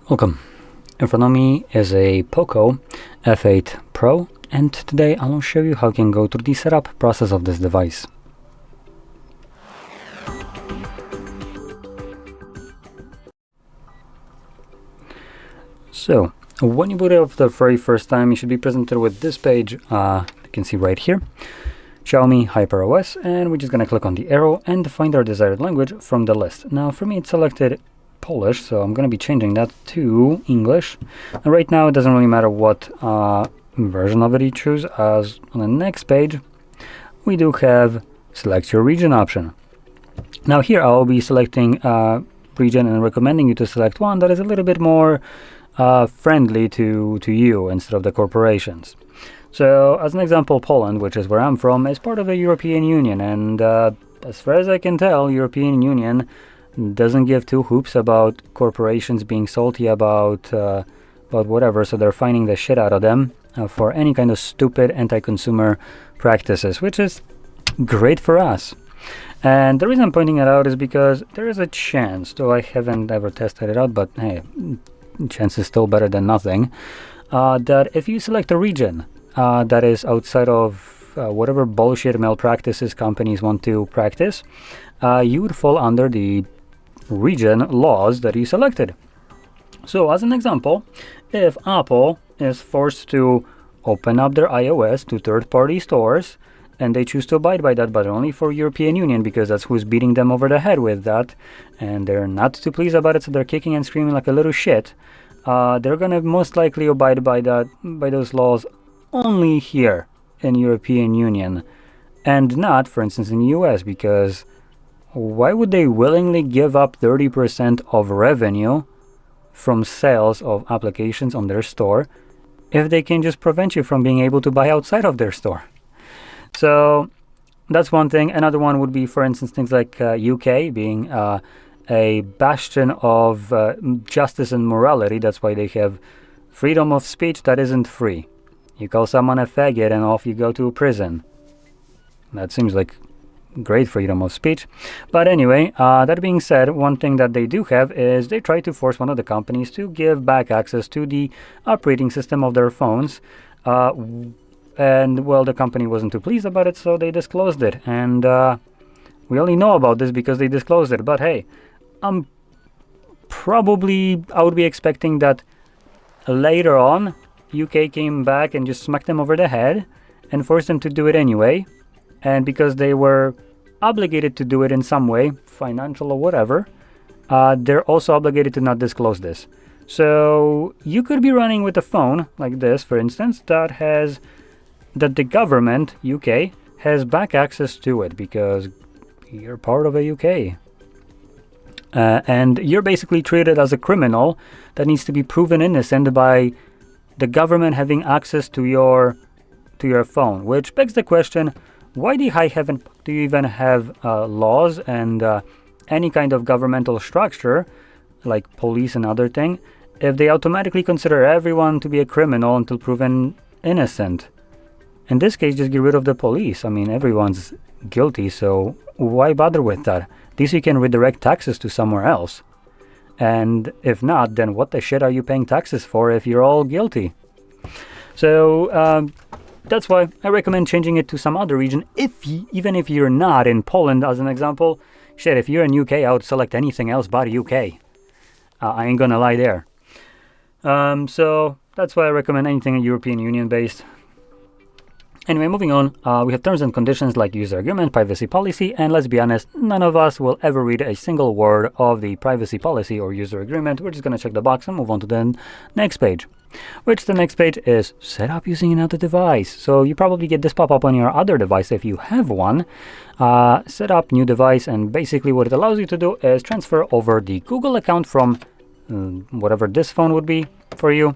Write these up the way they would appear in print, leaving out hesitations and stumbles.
Welcome. Infronomy is a POCO F8 Pro, and today I'll show you how you can go through the setup process of this device. So, when you boot it up the very first time, you should be presented with this page. You can see right here, Xiaomi HyperOS, and we're just going to click on the arrow and find our desired language from the list. Now, for me, it's selected Polish, so I'm going to be changing that to English. And right now, it doesn't really matter what version of it you choose, as on the next page, we do have select your region option. Now here, I'll be selecting region and recommending you to select one that is a little bit more friendly to you instead of the corporations. So as an example, Poland, which is where I'm from, is part of the European Union, and as far as I can tell, European Union doesn't give two hoops about corporations being salty about whatever, so they're fining the shit out of them for any kind of stupid anti-consumer practices, which is great for us. And the reason I'm pointing it out is because there is a chance, though I haven't ever tested it out, but hey, chance is still better than nothing, that if you select a region that is outside of whatever bullshit malpractices companies want to practice, you would fall under the region laws that you selected. So as an example, if Apple is forced to open up their iOS to third-party stores and they choose to abide by that, but only for European Union because that's who's beating them over the head with that, and they're not too pleased about it, so they're kicking and screaming like a little shit, they're gonna most likely abide by those laws only here in European Union and not, for instance, in US, because why would they willingly give up 30% of revenue from sales of applications on their store if they can just prevent you from being able to buy outside of their store? So that's one thing. Another one would be, for instance, things like UK being a bastion of justice and morality. That's why they have freedom of speech that isn't free. You call someone a faggot and off you go to prison. That seems like great freedom of speech. But anyway, that being said, one thing that they do have is they try to force one of the companies to give back access to the operating system of their phones. And well, the company wasn't too pleased about it, so they disclosed it. And we only know about this because they disclosed it. But hey, I would be expecting that later on, UK came back and just smacked them over the head and forced them to do it anyway. And because they were obligated to do it in some way, financial or whatever, they're also obligated to not disclose this. So you could be running with a phone like this, for instance, that the government, UK, has back access to it because you're part of a UK. And you're basically treated as a criminal that needs to be proven innocent by the government having access to your phone, which begs the question, why do you even have laws and any kind of governmental structure like police and other thing if they automatically consider everyone to be a criminal until proven innocent? In this case, just get rid of the police. I mean, everyone's guilty, so why bother with that? At least you can redirect taxes to somewhere else. And if not, then what the shit are you paying taxes for if you're all guilty? So that's why I recommend changing it to some other region, even if you're not in Poland, as an example. Shit, if you're in UK, I would select anything else but UK. I ain't gonna lie there. So that's why I recommend anything European Union based. Anyway, moving on, we have terms and conditions like user agreement, privacy policy, and let's be honest, none of us will ever read a single word of the privacy policy or user agreement. We're just going to check the box and move on to the next page, which the next page is set up using another device. So you probably get this pop-up on your other device if you have one. Set up new device, and basically what it allows you to do is transfer over the Google account from whatever this phone would be for you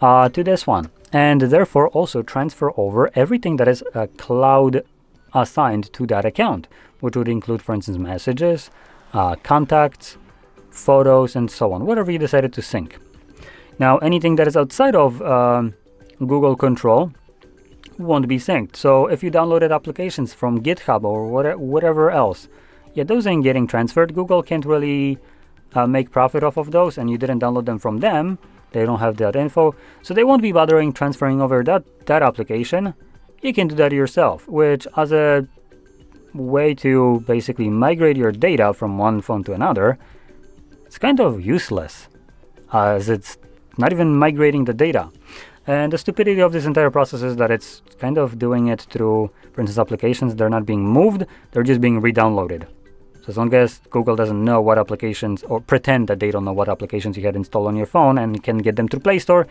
to this one. And therefore also transfer over everything that is cloud assigned to that account, which would include, for instance, messages, contacts, photos, and so on, whatever you decided to sync. Now, anything that is outside of Google control won't be synced. So if you downloaded applications from GitHub or whatever else, yeah, those ain't getting transferred. Google can't really make profit off of those and you didn't download them from them, they don't have that info, so they won't be bothering transferring over that application. You can do that yourself, which as a way to basically migrate your data from one phone to another, it's kind of useless, as it's not even migrating the data. And the stupidity of this entire process is that it's kind of doing it through, for instance, applications. They're not being moved, they're just being re-downloaded. So as long as Google doesn't know what applications, or pretend that they don't know what applications you had installed on your phone and can get them through Play Store,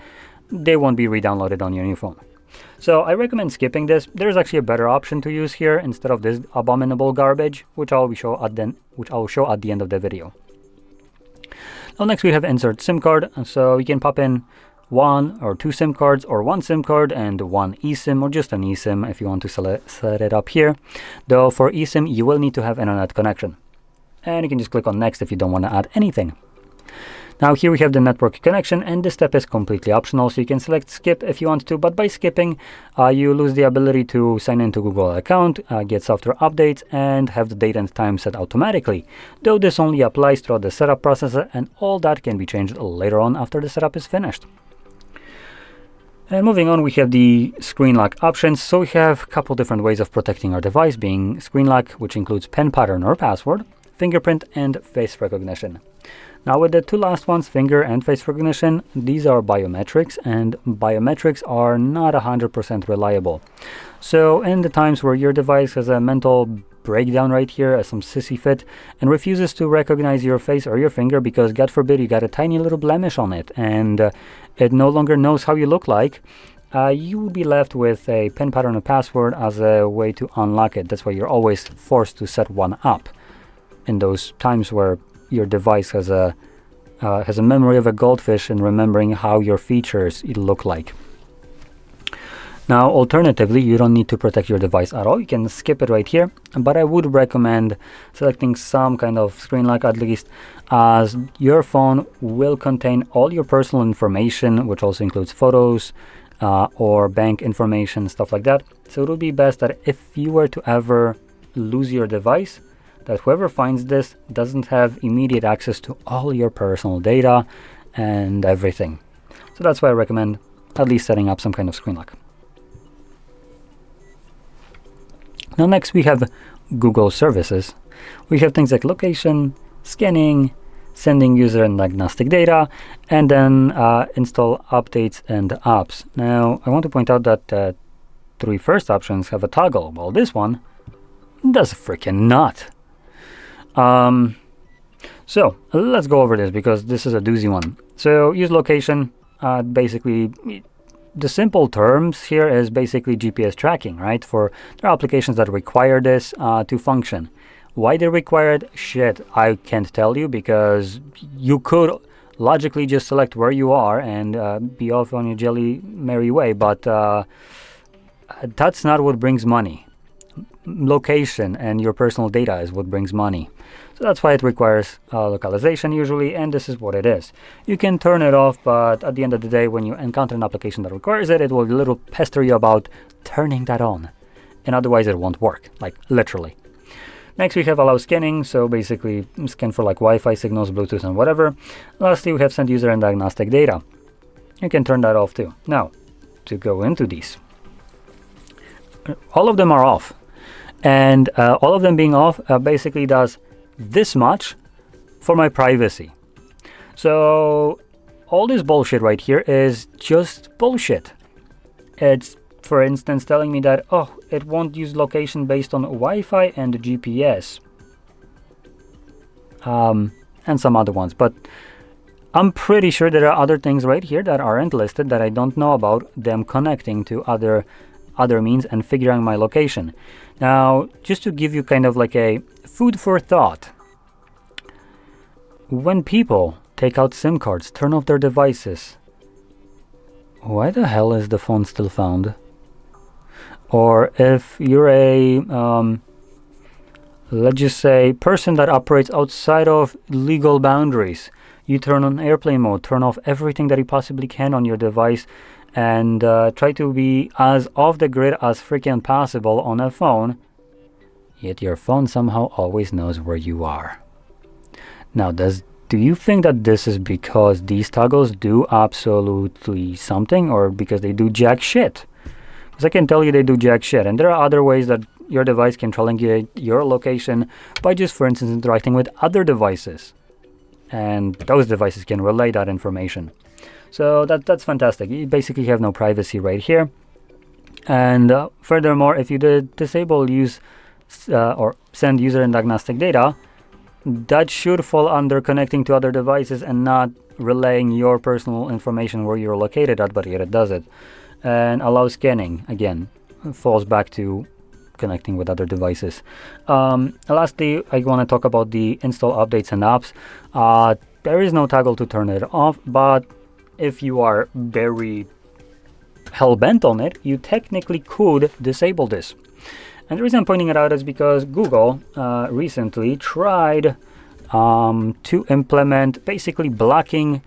they won't be re-downloaded on your new phone. So I recommend skipping this. There's actually a better option to use here instead of this abominable garbage, which I'll show at the end of the video. Now next we have insert SIM card. So you can pop in 1 or 2 SIM cards, or 1 SIM card and 1 eSIM, or just an eSIM if you want to set it up here. Though for eSIM you will need to have internet connection. And you can just click on next if you don't want to add anything. Now here we have the network connection, and this step is completely optional, so you can select skip if you want to, but by skipping you lose the ability to sign into Google account, get software updates, and have the date and time set automatically. Though this only applies throughout the setup process, and all that can be changed later on after the setup is finished. And moving on, we have the screen lock options. So we have a couple different ways of protecting our device, being screen lock, which includes pen pattern or password, fingerprint, and face recognition. Now with the two last ones, finger and face recognition, these are biometrics, and biometrics are not 100% reliable. So in the times where your device has a mental breakdown right here, some sissy fit, and refuses to recognize your face or your finger because, God forbid, you got a tiny little blemish on it and it no longer knows how you look like, you will be left with a pin pattern or password as a way to unlock it. That's why you're always forced to set one up in those times where your device has a memory of a goldfish and remembering how your features look like. Now, alternatively, you don't need to protect your device at all. You can skip it right here, but I would recommend selecting some kind of screen lock at least, as your phone will contain all your personal information, which also includes photos or bank information, stuff like that. So it would be best that if you were to ever lose your device, that whoever finds this doesn't have immediate access to all your personal data and everything. So that's why I recommend at least setting up some kind of screen lock. Now next we have Google services. We have things like location, scanning, sending user and diagnostic data, and then install updates and apps. Now I want to point out that the 3 first options have a toggle, while this one does freaking not. So let's go over this because this is a doozy one. So use location, basically the simple terms here is basically GPS tracking, right? For there are applications that require this to function. Why they require it? Shit, I can't tell you, because you could logically just select where you are and be off on your jelly merry way, but that's not what brings money. Location and your personal data is what brings money. So that's why it requires localization usually, and this is what it is. You can turn it off, but at the end of the day, when you encounter an application that requires it, it will a little pester you about turning that on, and otherwise it won't work, like literally. Next we have allow scanning, so basically scan for like Wi-Fi signals, Bluetooth, and whatever. Lastly, we have send user and diagnostic data. You can turn that off too. Now, to go into these, all of them are off. And all of them being off basically does this much for my privacy. So all this bullshit right here is just bullshit. It's, for instance, telling me that, oh, it won't use location based on Wi-Fi and GPS. And some other ones. But I'm pretty sure there are other things right here that aren't listed that I don't know about, them connecting to other means and figuring my location. Now, just to give you kind of like a food for thought, when people take out SIM cards, turn off their devices, why the hell is the phone still found? Or if you're a, let's just say, person that operates outside of legal boundaries, you turn on airplane mode, turn off everything that you possibly can on your device, and try to be as off the grid as freaking possible on a phone, yet your phone somehow always knows where you are. Now, does do you think that this is because these toggles do absolutely something, or because they do jack shit? Because I can tell you they do jack shit, and there are other ways that your device can triangulate your location by just, for instance, interacting with other devices, and those devices can relay that information. So that's fantastic. You basically have no privacy right here. And furthermore, if you disable use or send user and diagnostic data, that should fall under connecting to other devices and not relaying your personal information where you're located at, but yet it does it. And allow scanning, again, falls back to connecting with other devices. Lastly, I want to talk about the install updates and apps. There is no toggle to turn it off, but if you are very hell-bent on it, you technically could disable this. And the reason I'm pointing it out is because Google recently tried to implement basically blocking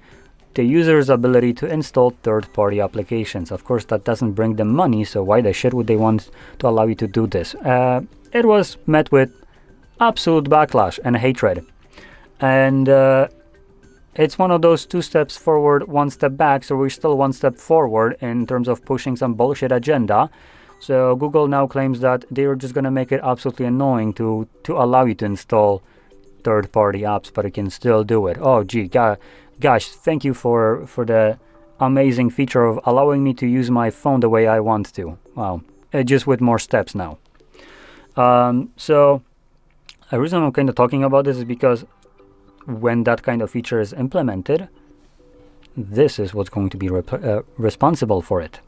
the user's ability to install third-party applications. Of course, that doesn't bring them money, so why the shit would they want to allow you to do this? It was met with absolute backlash and hatred. And it's one of those 2 steps forward, 1 step back, so we're still 1 step forward in terms of pushing some bullshit agenda. So Google now claims that they're just going to make it absolutely annoying to allow you to install third-party apps, but you can still do it. Oh, gee, gosh, thank you for the amazing feature of allowing me to use my phone the way I want to. Wow, just with more steps now. So the reason I'm kind of talking about this is because when that kind of feature is implemented, this is what's going to be responsible for it.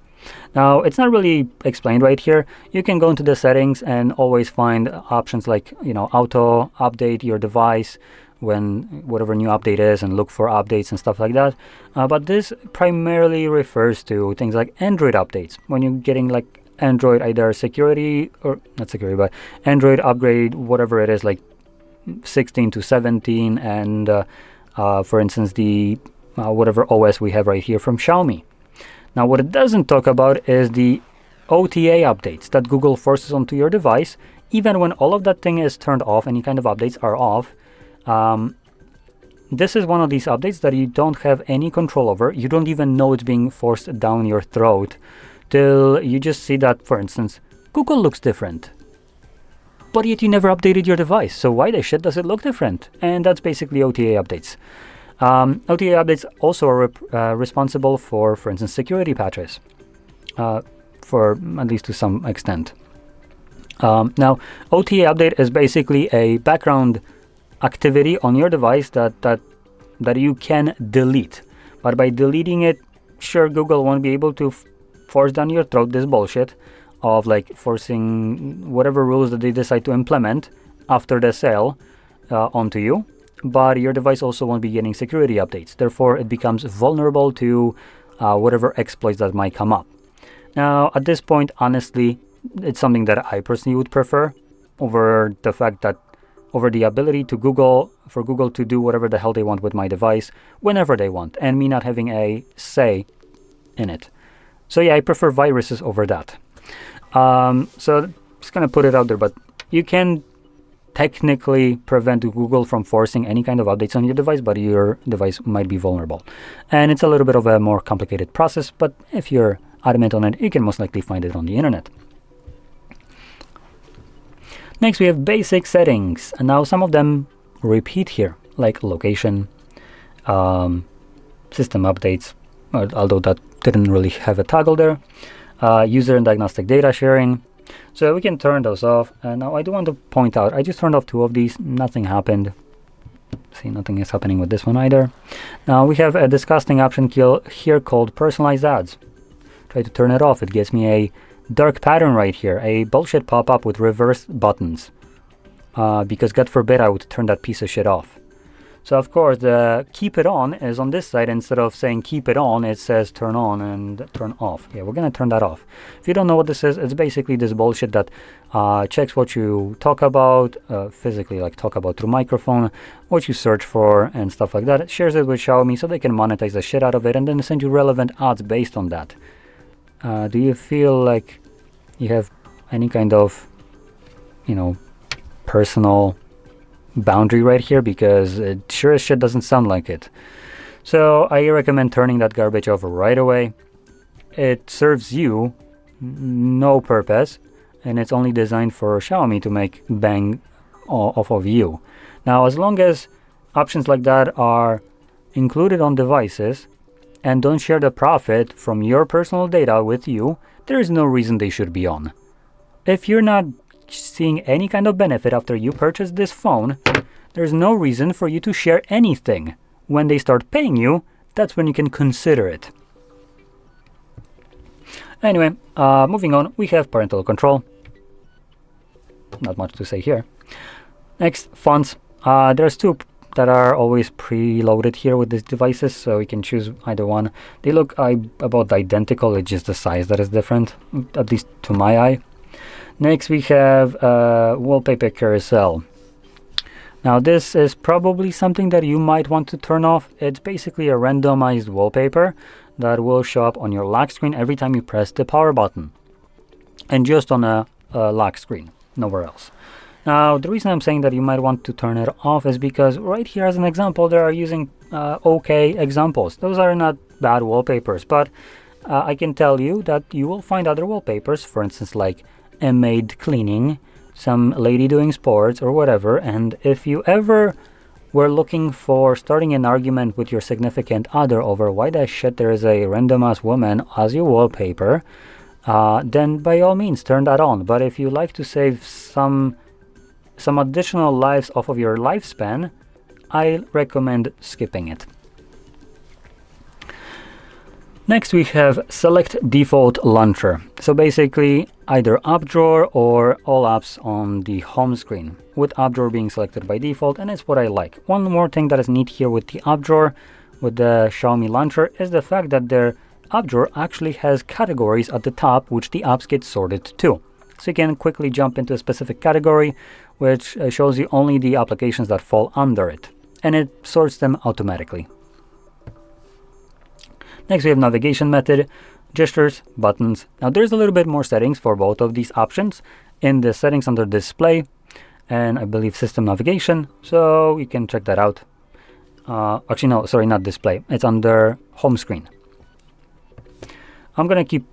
Now, it's not really explained right here. You can go into the settings and always find options like, auto update your device when whatever new update is, and look for updates and stuff like that. But this primarily refers to things like Android updates. When you're getting like Android either security, or not security, but Android upgrade, whatever it is, like 16 to 17, and for instance, the whatever OS we have right here from Xiaomi. Now, what it doesn't talk about is the OTA updates that Google forces onto your device, even when all of that thing is turned off, any kind of updates are off. This is one of these updates that you don't have any control over. You don't even know it's being forced down your throat till you just see that, for instance, Google looks different. But yet you never updated your device, so why the shit does it look different? And that's basically OTA updates. OTA updates also are responsible for instance, security patches, for at least to some extent. Now, OTA update is basically a background activity on your device that you can delete. But by deleting it, sure, Google won't be able to force down your throat this bullshit of like forcing whatever rules that they decide to implement after the sale onto you. But your device also won't be getting security updates. Therefore, it becomes vulnerable to whatever exploits that might come up. Now, at this point, honestly, it's something that I personally would prefer over the fact that, over the ability to for Google to do whatever the hell they want with my device whenever they want, and me not having a say in it. So yeah, I prefer viruses over that. So just gonna put it out there, but you can technically prevent Google from forcing any kind of updates on your device, but your device might be vulnerable. And it's a little bit of a more complicated process, but if you're adamant on it, you can most likely find it on the internet. Next, we have basic settings. And now some of them repeat here, like location, system updates, although that didn't really have a toggle there, user and diagnostic data sharing. So we can turn those off. And now I do want to point out, I just turned off 2 of these. Nothing happened. See, nothing is happening with this one either. Now we have a disgusting option here called personalized ads. Try to turn it off. It gives me a dark pattern right here, a bullshit pop-up with reverse buttons. Because God forbid I would turn that piece of shit off. So of course the keep it on is on this side. Instead of saying keep it on, it says turn on and turn off. Yeah, we're gonna turn that off. If you don't know what this is, it's basically this bullshit that checks what you talk about physically, like talk about through microphone, what you search for and stuff like that. It shares it with Xiaomi so they can monetize the shit out of it and then send you relevant ads based on that. Do you feel like you have any kind of, personal boundary right here, because it sure as shit doesn't sound like it. So I recommend turning that garbage off right away. It serves you no purpose, and it's only designed for Xiaomi to make bang off of you. Now, as long as options like that are included on devices and don't share the profit from your personal data with you, there is no reason they should be on. If you're not seeing any kind of benefit after you purchase this phone, there's no reason for you to share anything. When they start paying you, that's when you can consider it. Anyway, moving on, we have parental control. Not much to say here. Next, fonts. There's two that are always preloaded here with these devices, so you can choose either one. They look about identical, it's just the size that is different, at least to my eye. Next, we have wallpaper carousel. Now, this is probably something that you might want to turn off. It's basically a randomized wallpaper that will show up on your lock screen every time you press the power button, and just on a lock screen, nowhere else. Now, the reason I'm saying that you might want to turn it off is because right here as an example, they are using okay examples. Those are not bad wallpapers, but I can tell you that you will find other wallpapers, for instance, like a maid cleaning, some lady doing sports or whatever, and if you ever were looking for starting an argument with your significant other over why the shit there is a random ass woman as your wallpaper, then by all means turn that on. But if you like to save some additional lives off of your lifespan, I recommend skipping it. Next, we have select default launcher. So basically either app drawer or all apps on the home screen, with app drawer being selected by default, and it's what I like. One more thing that is neat here with the app drawer with the Xiaomi launcher is the fact that their app drawer actually has categories at the top which the apps get sorted to. So you can quickly jump into a specific category which shows you only the applications that fall under it, and it sorts them automatically. Next, we have navigation method, gestures, buttons. Now there's a little bit more settings for both of these options in the settings under display and I believe system navigation, so you can check that out. Actually no, sorry, not display, it's under home screen. I'm gonna keep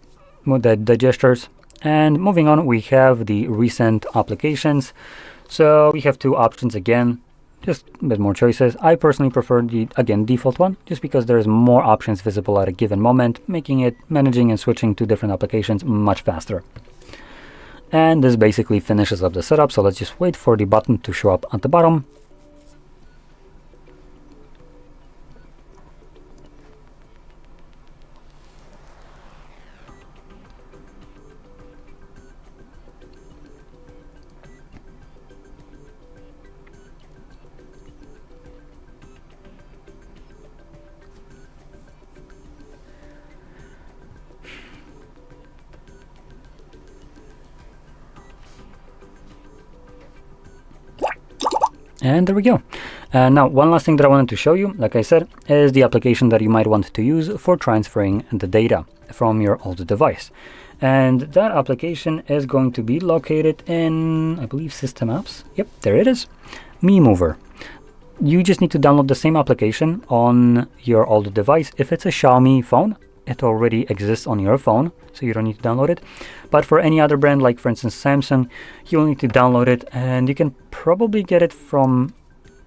the gestures, and moving on, we have the recent applications. So we have two options again, just a bit more choices. I personally prefer the, again, default one, just because there's more options visible at a given moment, making it managing and switching to different applications much faster. And this basically finishes up the setup, so let's just wait for the button to show up at the bottom. And there we go. Now, one last thing that I wanted to show you, like I said, is the application that you might want to use for transferring the data from your old device. And that application is going to be located in, I believe, System Apps. Yep, there it is. Mi Mover. You just need to download the same application on your old device. If it's a Xiaomi phone, it already exists on your phone, so you don't need to download it. But for any other brand, like for instance Samsung, you'll need to download it, and you can probably get it from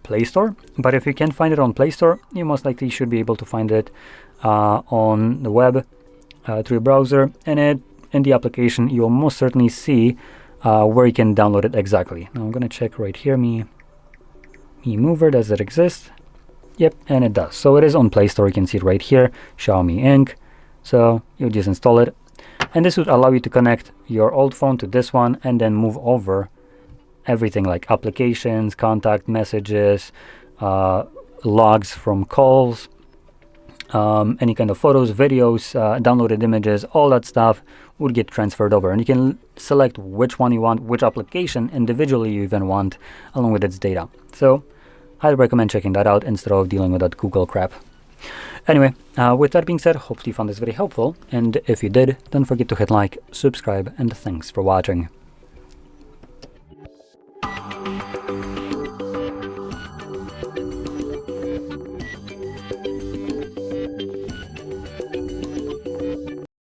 Play Store. But if you can't find it on Play Store, you most likely should be able to find it on the web through your browser, and in the application you'll most certainly see where you can download it exactly. Now I'm gonna check right here, Mi Mover, does it exist? Yep, and it does. So it is on Play Store, you can see it right here, Xiaomi Inc. So you just install it, and this would allow you to connect your old phone to this one and then move over everything like applications, contact messages, logs from calls, any kind of photos, videos, downloaded images, all that stuff would get transferred over, and you can select which one you want, which application individually you even want, along with its data. So I'd recommend checking that out instead of dealing with that Google crap. Anyway, with that being said, hopefully you found this very helpful, and if you did, don't forget to hit like, subscribe, and thanks for watching.